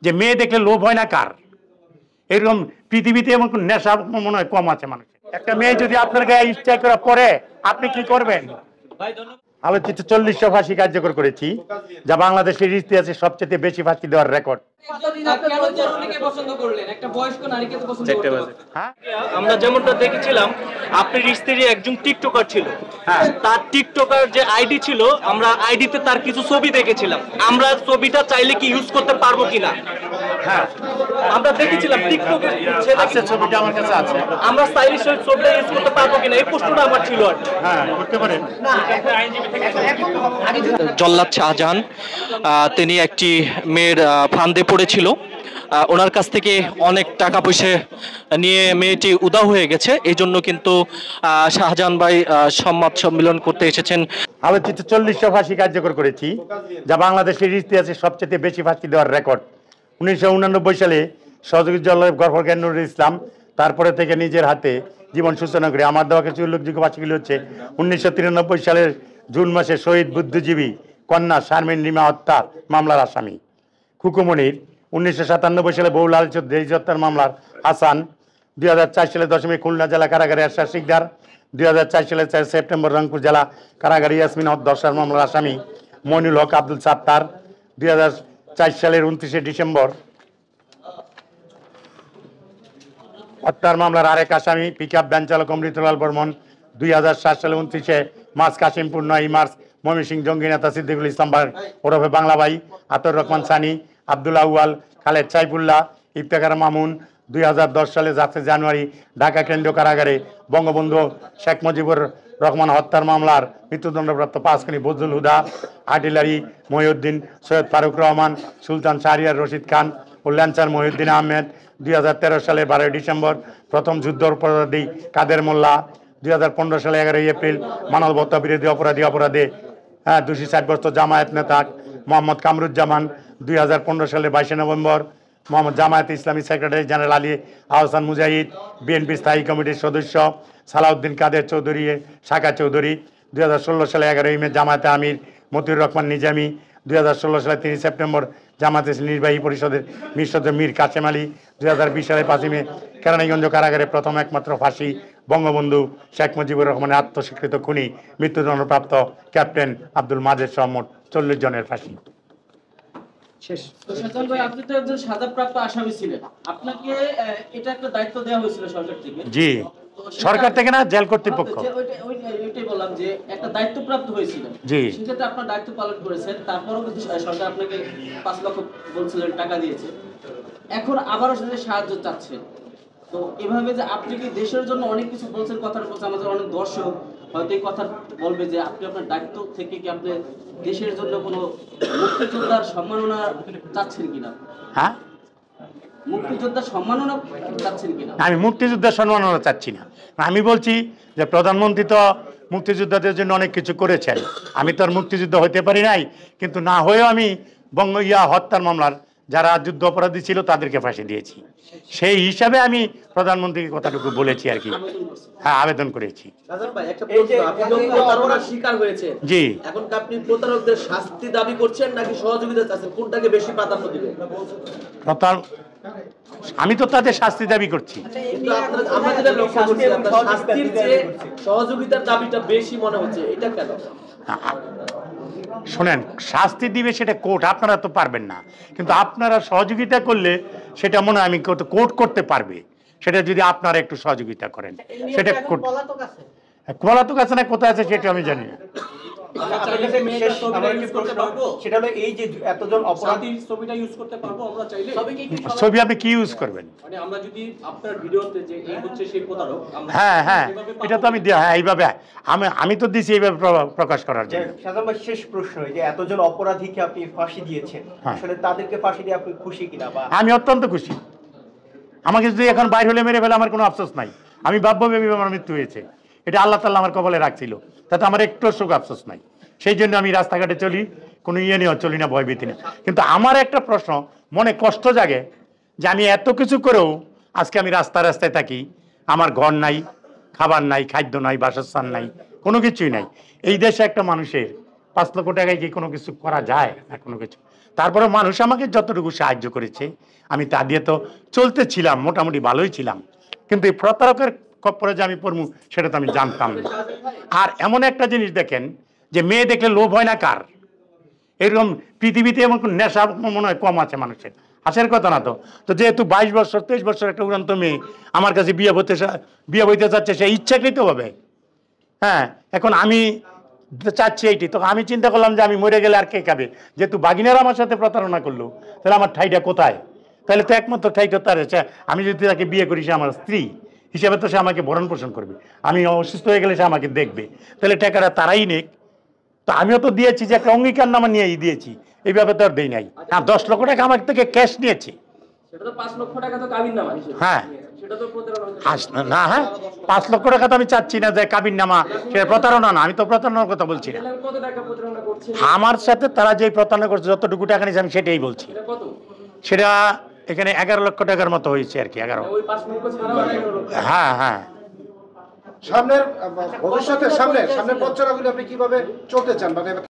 যে মেয়ে দেখলে লোভ হয় না কার? এরকম পৃথিবীতে এমন কোন নেশা মনে হয় কম আছে মানুষের। একটা মেয়ে যদি আপনার গায়ে স্ট্রাইক করে পরে আপনি কি করবেন? আলোচিত 40টা ফাঁসি কার্যকর করেছি, যা বাংলাদেশের ইতিহাসে সবচেয়ে বেশি ফাঁসি দেওয়ার রেকর্ড। আমরা যেমনটা দেখেছিলাম আপনার স্ত্রী একজন টিকটকার ছিল, তার টিকটকার যে আইডি ছিল, আমরা আইডিতে তার কিছু ছবি দেখেছিলাম। আমরা ছবিটা চাইলে কি ইউজ করতে পারবো কিনা? হ্যাঁ, আমরা দেখেছিলাম টিকটকে ছবিটা আমার কাছে আছে। আমরা স্টাইলিশ ছবিটা ইউজ করতে পারবো কিনা এই প্রশ্নটা আমার ছিল আর কি। হ্যাঁ, করতে পারেন। জল্লাদ শাহজাহান তিনি একটি মেয়ের ফান্দে পড়েছিল, ওনার কাছ থেকে অনেক টাকা পয়সা নিয়ে মেয়েটি উধাও হয়ে গেছে। এই জন্য কিন্তু শাহজাহান ভাই সংবাদ সম্মেলন করতে এসেছেন। আলোচিত 40টা ফাঁসি কার্যকর করেছি, যা বাংলাদেশের ইতিহাসে সবচেয়ে বেশি ফাঁসি দেওয়ার রেকর্ড। 1989 সালে সহযোগী জল্লাদ গফরগান নুরুল ইসলাম তারপরে থেকে নিজের হাতে জীবন সূচনা করে। আমার দেওয়া কিছু উল্লেখযোগ্য ফাঁসিগুলি হচ্ছে 1993 সালের জুন মাসে শহীদ বুদ্ধিজীবী কন্যা শারমিন রিমা হত্যা মামলার আসামি খুকুমনির, 1997 সালে বহুল আলোচিত দেশ হত্যার মামলার হাসান, 2004 সালে 10 খুলনা জেলা কারাগারে এরশাদ শিকদার, 2004 সালে 4 সেপ্টেম্বর রংপুর জেলা কারাগারে ইয়াসমিন ধর্ষণ মামলার আসামি মইনুল হক আব্দুল সাত্তার, 2004 সালের 29 ডিসেম্বর হত্যার মামলার আরেক আসামি পিকআপ ভ্যান চালক অমৃতলাল বর্মন, 2007 সালে 29 মার্চ কাশিমপুর 9 মার্চ ময়মনসিংহ জঙ্গি নেতা সিদ্দিকুল ইসলাম ওরফে বাংলা ভাই, আতর রহমান সানি, আব্দুল আউয়াল, খালেদ সাইফুল্লাহ, ইফতেখার মামুন। 2010 সালে 7 জানুয়ারি ঢাকা কেন্দ্রীয় কারাগারে বঙ্গবন্ধু শেখ মুজিবুর রহমান হত্যার মামলার মৃত্যুদণ্ডপ্রাপ্ত 5 খুনি বজলুল হুদা, আর্টিলারি মহিউদ্দিন, সৈয়দ ফারুক রহমান, সুলতান শাহরিয়ার রশিদ খান ও ল্যান্সার মহিউদ্দিন আহমেদ। 2013 সালের 12 ডিসেম্বর প্রথম যুদ্ধ অপরাধী কাদের মোল্লা। 2015 সালে 11 এপ্রিল মানবতা বিরোধী অপরাধে দোষী সাব্যস্ত জামায়াত নেতা মোহাম্মদ কামরুজ্জামান। 2015 সালে 22 নভেম্বর মোহাম্মদ জামায়াত ইসলামী সেক্রেটারি জেনারেল আলী আহসান মুজাহিদ, বিএনপি স্থায়ী কমিটির সদস্য সালাউদ্দিন কাদের চৌধুরী, শাখা চৌধুরী। 2016 সালে 11 মে জামায়াতে আমির মতিউর রহমান নিজামী। 2016 সালে 3 সেপ্টেম্বর জামায়াত নির্বাহী পরিষদের মীর কাসেম আলী। 2020 সালে 5 মে কেরানীগঞ্জ কারাগারে প্রথম একমাত্র ফাঁসি বঙ্গবন্ধু শেখ মুজিবুর রহমানের আত্মস্বীকৃত খুনি মৃত্যুদণ্ডপ্রাপ্ত ক্যাপ্টেন আব্দুল মাজেদ সহ মোট 40 জনের ফাঁসি। আপনি তো একজন সাজাপ্রাপ্ত আসামি ছিলেন, আপনাকে এটা একটা দায়িত্ব দেওয়া হয়েছিল সরকার থেকে? জি, সরকার থেকে না, জেল কর্তৃপক্ষ। ওইটাই বললাম যে একটা দায়িত্বপ্রাপ্ত হয়েছিল, জি, সেক্ষেত্রে আপনার দায়িত্ব পালন করেছেন, তারপরেও কিন্তু সরকার আপনাকে 5 লক্ষ বলছিলেন টাকা দিয়েছে, এখন আবারও সেটা সাহায্য চাচ্ছেন। তো এভাবে যে আপনি কি দেশের জন্য অনেক কিছু বলছেন, কথার বলছে, আমাদের অনেক দর্শক হয়তো এই কথা বলবে যে আপনি আপনার দায়িত্ব থেকে কি আপনি দেশের জন্য কোনো মুক্তিযোদ্ধার সম্মাননা চাচ্ছেন কিনা? হ্যাঁ, মুক্তিযোদ্ধার সম্মাননা চাচ্ছেন কিনা? আমি মুক্তিযোদ্ধার সম্মাননা চাচ্ছি না। আমি বলছি যে প্রধানমন্ত্রী তো মুক্তিযোদ্ধাদের জন্য অনেক কিছু করেছেন, আমি তো আর মুক্তিযুদ্ধ হইতে পারি নাই, কিন্তু না হয়েও আমি হত্যার মামলার যারা যুদ্ধ অপরাধী ছিল তাদেরকে ফাঁসি দিয়েছি। সেই হিসাবে আমি প্রধানমন্ত্রীকে কথাটুকু বলেছি আর কি। হ্যাঁ, আবেদন করেছি। জি, এখন আপনি প্রতারকদের শাস্তি দাবি করছেন নাকি সহযোগিতা চাচ্ছেন, কোনটাকে বেশি প্রাধান্য দিবেন? আমি তো তাদের শাস্তি দাবি করছি। আমরা যেটা লক্ষ্য করছি আপনার শাস্তির চেয়ে সহযোগিতার দাবিটা বেশি মনে হচ্ছে, এটা কেন? শোনেন, শাস্তি দিবে সেটা কোর্ট, আপনারা তো পারবেন না, কিন্তু আপনারা সহযোগিতা করলে সেটা মনে হয় আমি কোর্ট করতে পারবে, সেটা যদি আপনারা একটু সহযোগিতা করেন। সেটা পলাতক আছে না কোথায় আছে সেটা আমি জানি না। ছবি আপনি কি ইউজ করবেন? হ্যাঁ হ্যাঁ, এটা তো আমি এইভাবে আমি তো দিছি এইভাবে প্রকাশ করার জন্য। শেষ প্রশ্ন, যে এতজন অপরাধীকে আপনি ফাঁসি দিয়েছেন, আসলে তাদেরকে ফাঁসি দিয়ে আপনি খুশি কিনা? আমি অত্যন্ত খুশি। আমাকে যদি এখন বাইরে হলে মেরে ফেলে আমার কোনো আফসোস নাই। আমি ভাববো আমার মৃত্যু হয়েছে, এটা আল্লাহ তাআলা আমার কপালে রাখছিল, তাতে আমার একটু শোক আফসোস নাই। সেই জন্য আমি রাস্তাঘাটে চলি, কোনো নিয়ে চলি না, ভয়ভীতি না। কিন্তু আমার একটা প্রশ্ন মনে কষ্ট জাগে যে আমি এত কিছু করেও আজকে আমি রাস্তায় থাকি, আমার ঘর নাই, খাবার নাই, খাদ্য নাই, বাসস্থান নাই, কোনো কিছুই নাই। এই দেশে একটা মানুষের 5 লক্ষ টাকায় কি কোনো কিছু করা যায় না? কোনো কিছু তারপরে মানুষ আমাকে যতটুকু সাহায্য করেছে আমি তা দিয়ে তো চলতেছিলাম, মোটামুটি ভালোই ছিলাম। কিন্তু এই প্রতারকের খপ্পরে যে আমি পড়বো সেটা তো আমি জানতাম না। আর এমন একটা জিনিস দেখেন যে মেয়ে দেখলে লোভ হয় না কার? এরকম পৃথিবীতে এমন কোন নেশা মনে হয় কম আছে মানুষের? হাসের কথা না তো। তো যেহেতু 22 বছর 23 বছর একটা উড়ান্ত মেয়ে আমার কাছে বিয়ে বইতে চাচ্ছে, সে ইচ্ছাকৃতভাবে। হ্যাঁ, এখন আমি চাচ্ছি এইটি, তো আমি চিন্তা করলাম যে আমি মরে গেলে আর কে খাবে? যেহেতু বাগিনারা আমার সাথে প্রতারণা করলো, তাহলে আমার ঠাইটা কোথায়? তাহলে তো একমাত্র ঠাইটা তার, আমি যদি তাকে বিয়ে করি, সে আমার স্ত্রী হিসেবে তো সে আমাকে ভরণ পোষণ করবে। আমি অসুস্থ হয়ে গেলে সে আমাকে দেখবে। তাহলে টাকাটা তারাই নেক। তো আমিও তো দিয়েছি, যে একটা অঙ্গীকারনামা নিয়েই দিয়েছি, এইভাবে তো আর দেই নাই। হ্যাঁ, 10 লক্ষ টাকা আমার থেকে ক্যাশ নিয়েছি। সেটা তো 5 লক্ষ টাকা তো কাবিননামা হিসেবে। হ্যাঁ, সেটা তো প্রতারণা। না, হ্যাঁ 5 লক্ষ টাকা তো আমি চাচ্ছি না যে কাবিননামা, সেটা প্রতারণা না। আমি তো প্রতারণার কথা বলছি না। কত টাকা প্রতারণা করছে? আমার সাথে তারা যে প্রতারণা করছে, যতটুকু টাকা নিয়েছে আমি সেটাই বলছি। এটা কত? সেটা এখানে 11 লক্ষ টাকার মতো হয়েছে আর কি, 11। ওই 5 লক্ষ ছাড়াও 11 লক্ষ। হ্যাঁ, হ্যাঁ। সামনের ভবিষ্যতে সামনের পথ চলাগুলো আপনি কিভাবে চলতে চান, মানে